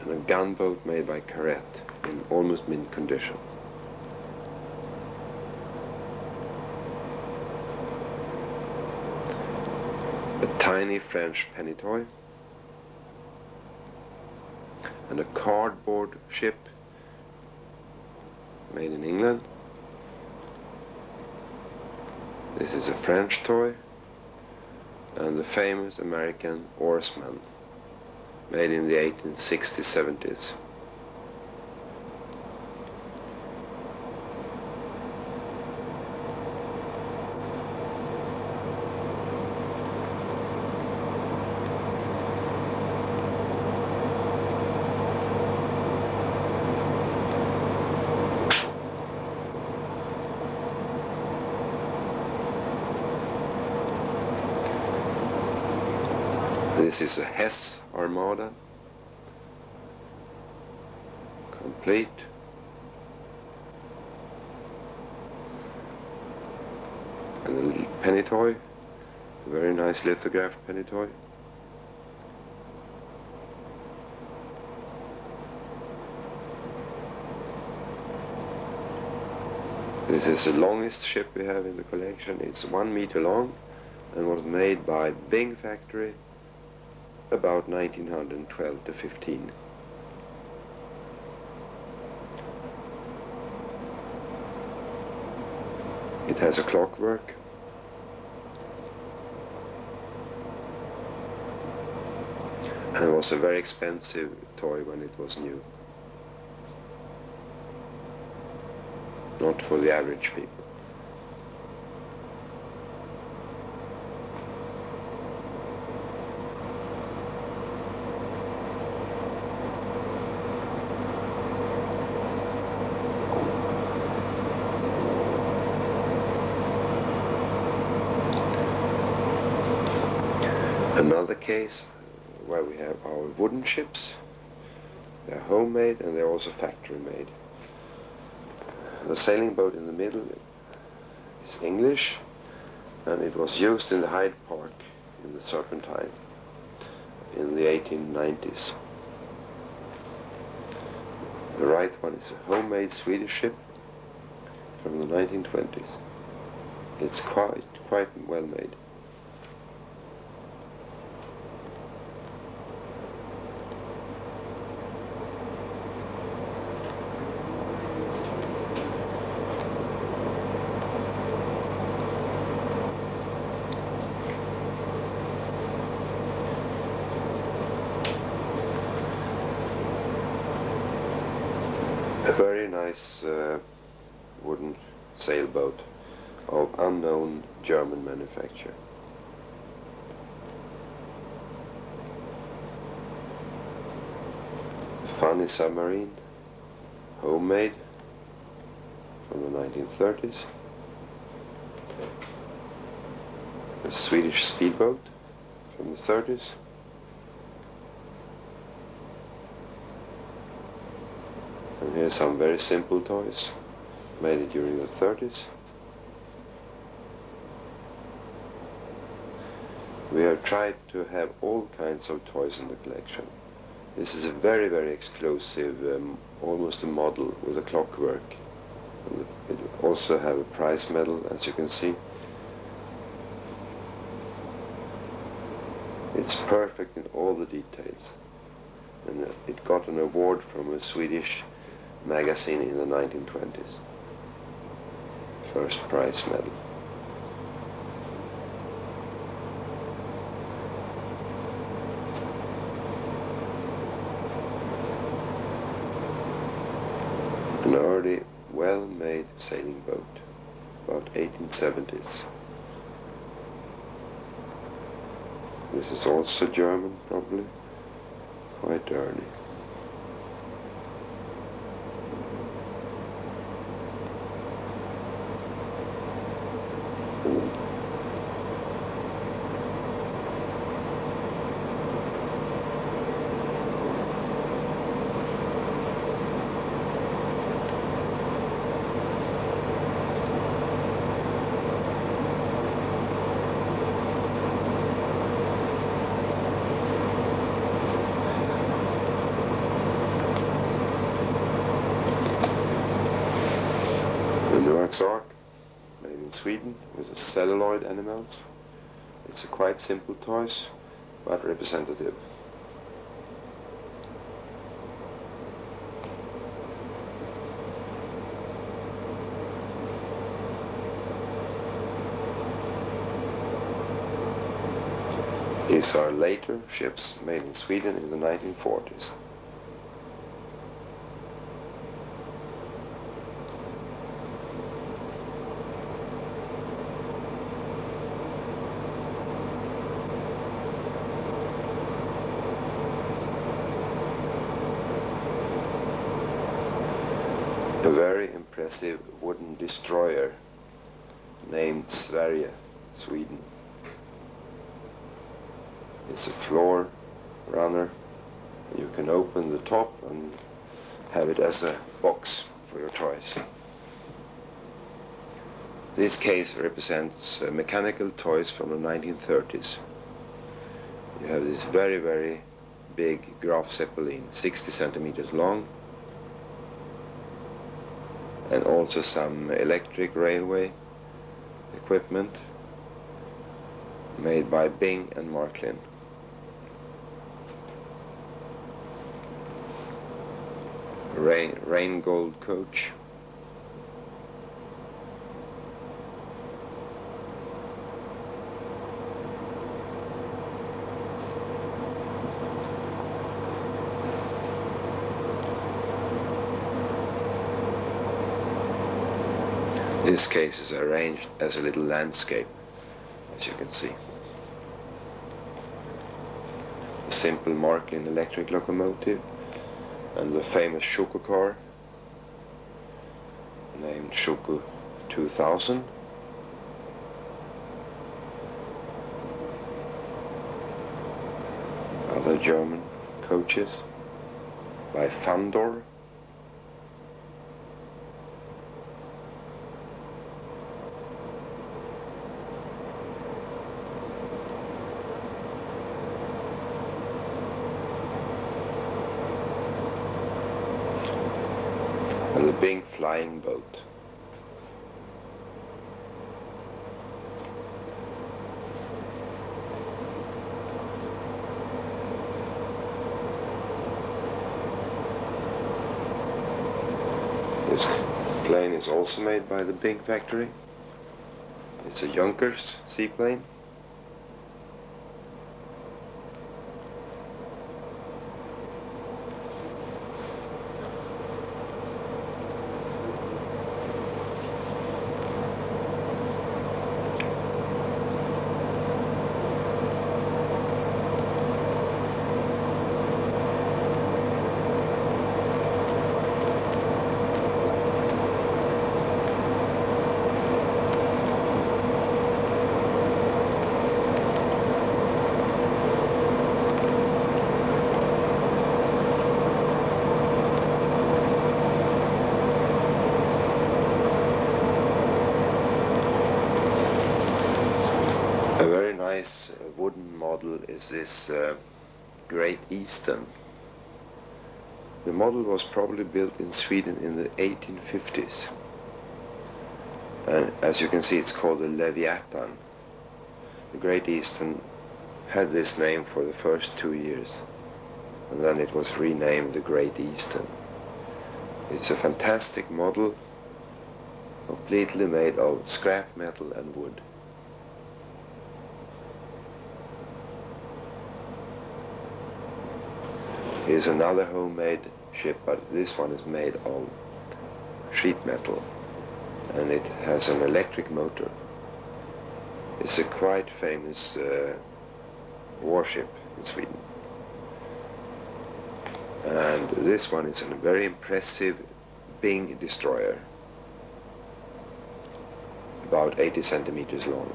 and a gunboat made by Carrette in almost mint condition. A tiny French penny toy, and a cardboard ship made in England. This is a French toy, and the famous American oarsman made in the 1860s, 70s. This is a Hess Armada, complete. And a little penny toy, a very nice lithographed penny toy. This is the longest ship we have in the collection. It's 1 meter long and was made by Bing factory about 1912 to 15. It has a clockwork, and was a very expensive toy when it was new. Not for the average people. Another case where we have our wooden ships. They're homemade and they're also factory made. The sailing boat in the middle is English, and it was used in the Hyde Park in the Serpentine in the 1890s. The right one is a homemade Swedish ship from the 1920s. It's quite well made. A very nice wooden sailboat of unknown German manufacture. A funny submarine, homemade from the 1930s. A Swedish speedboat from the 30s. And here's some very simple toys made during the 30s. We have tried to have all kinds of toys in the collection. This is a very, very exclusive, almost a model with a clockwork. And it also have a prize medal, as you can see. It's perfect in all the details. And it got an award from a Swedish magazine in the 1920s. First prize medal. An early, well-made sailing boat, about 1870s. This is also German, probably, quite early. Sweden with the celluloid animals. It's a quite simple toys, but representative. These are later ships made in Sweden in the 1940s. A very impressive wooden destroyer named Sverige, Sweden. It's a floor runner. You can open the top and have it as a box for your toys. This case represents mechanical toys from the 1930s. You have this very, very big Graf Zeppelin, 60 centimeters long, and also some electric railway equipment made by Bing and Marklin. Rain Gold coach. This case is arranged as a little landscape, as you can see. A simple Marklin electric locomotive and the famous Schuko car named Schuko 2000. Other German coaches by Fandor. And the big flying boat. This plane is also made by the Bing factory. It's a Junkers seaplane. A very nice wooden model is this Great Eastern. The model was probably built in Sweden in the 1850s. And as you can see, it's called the Leviathan. The Great Eastern had this name for the first 2 years, and then it was renamed the Great Eastern. It's a fantastic model, completely made of scrap metal and wood. Here's another homemade ship, but this one is made of sheet metal, and it has an electric motor. It's a quite famous warship in Sweden. And this one is a very impressive Bing destroyer, about 80 centimeters long.